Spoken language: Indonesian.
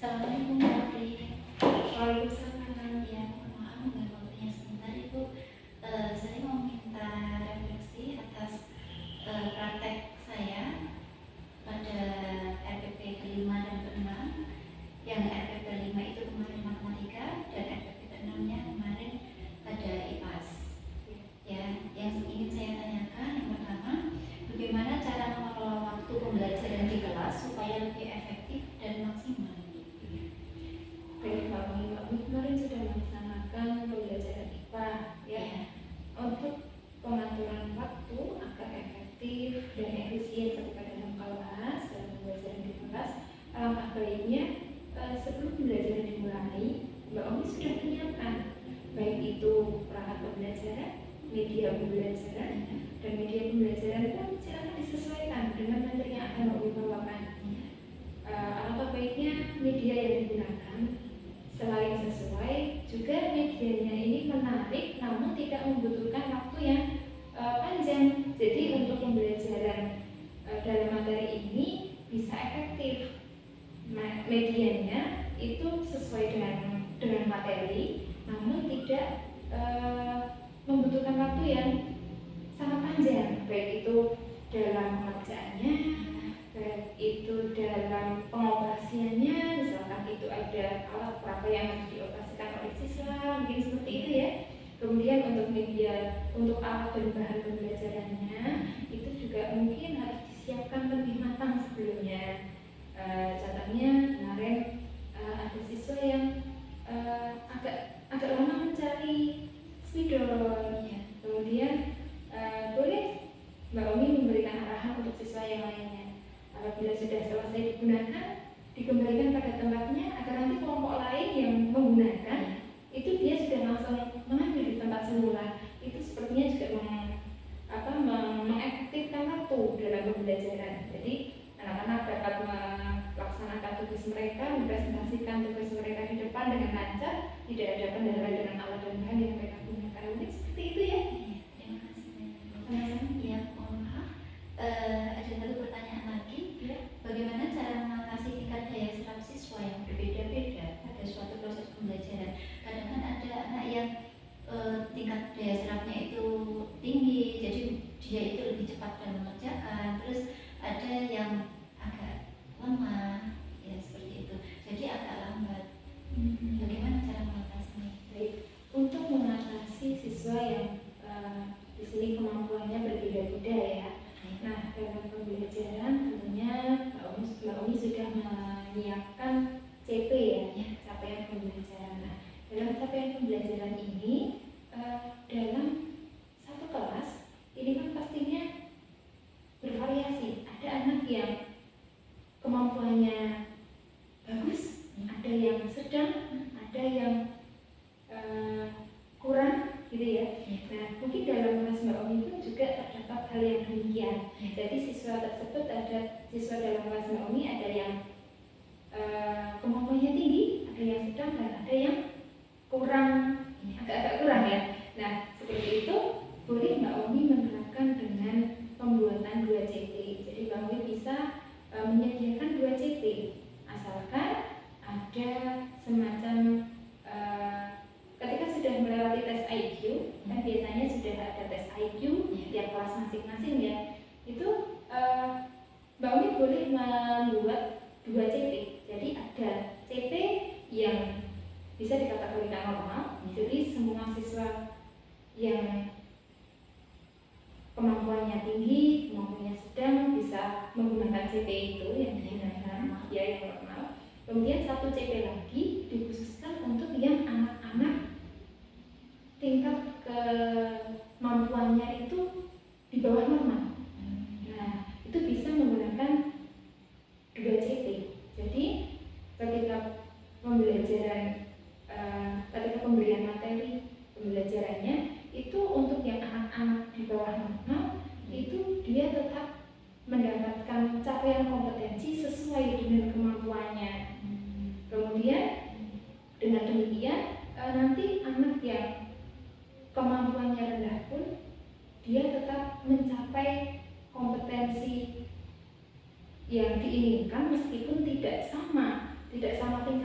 Assalamualaikum Putri. Waalaikumsalam. Ya, mohon maaf mengganggu waktunya sebentar Ibu. Saya mau minta refleksi atas praktek saya pada RPP kelima dan keenam. Yang RPP kelima itu kemarin matematika dan RPP keenamnya kemarin pada IPAS. Ya, yang ingin saya tanyakan yang pertama, bagaimana cara mengelola waktu pembelajaran di kelas supaya lebih efektif dan maksimal? Baik, kami kemarin sudah melaksanakan pembelajaran IPA ya. Untuk pengaturan waktu agar efektif dan efisien ketika dalam kelas, dalam pembelajaran di kelas, alangkah baiknya sebelum pembelajaran dimulai, Mbak Omi sudah menyiapkan baik itu perangkat pembelajaran, media pembelajaran, dan media pembelajaran pun silakan disesuaikan dengan materi yang akan Mbak Omi bawakan. Alangkah baiknya media yang digunakan selain sesuai, juga medianya ini menarik namun tidak membutuhkan waktu yang panjang. Jadi untuk pembelajaran dalam materi ini bisa efektif. Medianya itu sesuai dengan materi, namun tidak membutuhkan waktu yang sangat panjang, baik itu dalam pengerjaannya, baik itu dalam pengoperasiannya, misalkan itu ada alat apa yang harus dioperasikan oleh siswa, mungkin seperti itu ya. Kemudian untuk media, untuk alat dan bahan pembelajarannya itu juga mungkin harus disiapkan lebih matang sebelumnya. Contohnya kemarin ada siswa yang agak lama mencari spidol, ya. Kemudian boleh Mbak Omi memberikan arahan untuk siswa yang lainnya. Apabila sudah selesai digunakan, dikembalikan pada tempatnya agar nanti kelompok lain yang menggunakan itu dia sudah langsung mengambil di tempat semula. Itu sepertinya juga mengefektifkan waktu dalam pembelajaran. Jadi anak-anak dapat melaksanakan tugas mereka, mempresentasikan tugas mereka di depan dengan lancar, tidak ada kendala dengan alat dan bahan yang mereka gunakan. Mungkin seperti itu ya. Terima kasih. Ya, mohon maaf. Ada satu pertanyaan lagi. Bagaimana cara mengatasi tingkat daya serap siswa yang berbeda-beda pada suatu proses pembelajaran? Kadang kan ada anak yang tingkat daya serapnya itu tinggi, jadi dia itu lebih cepat dalam mengerjakan. Terus ada yang agak lemah, ya seperti itu. Jadi agak lambat. Bagaimana cara mengatasinya? Baik, untuk mengatasi siswa yang di sini kemampuannya berbeda-beda ya. Nah, dalam pembelajaran tentunya Mbak Omi sudah menyiapkan CP ya, capaian pembelajaran. Nah, dalam capaian pembelajaran ini dalam satu kelas ini kan pastinya bervariasi. Ada anak yang kemampuannya bagus, ada yang sedang, ada yang kurang gitu ya. Nah, mungkin dalam kelas Mbak Omi pun juga terdapat hal yang demikian. Jadi siswa tersebut, ada siswa dalam kelas Mbak Omi ada yang kemampuannya tinggi, ada yang sedang, dan ada yang kurang, agak-agak kurang ya. Nah, seperti itu boleh Mbak Omi menerapkan dengan pembuatan 2 CT. Jadi Mbak Omi bisa menyediakan 2 CT asalkan ada semacam ketika sudah melewati tes IQ, kan biasanya sudah ada tes IQ tiap kelas masing-masing ya. Itu Mbak Omi boleh membuat 2 CP. Jadi ada CP yang bisa dikategorikan normal, jadi semua siswa yang kemampuannya tinggi, kemampuannya sedang bisa menggunakan CP itu yang digunakan, ya yang normal. Kemudian 1 CP lagi dikhususkan untuk yang anak-anak tingkat kemampuannya itu di bawah normal. Nah, itu bisa menggunakan 2 CP. Jadi ketika pemberian materi pembelajarannya itu untuk yang anak-anak di bawah normal, itu dia tetap mendapatkan capaian kompetensi sesuai dengan kemampuannya. Kemudian dengan demikian nanti anak yang kemampuannya rendah pun dia tetap mencapai kompetensi yang diinginkan meskipun tidak sama tidak sama tingkat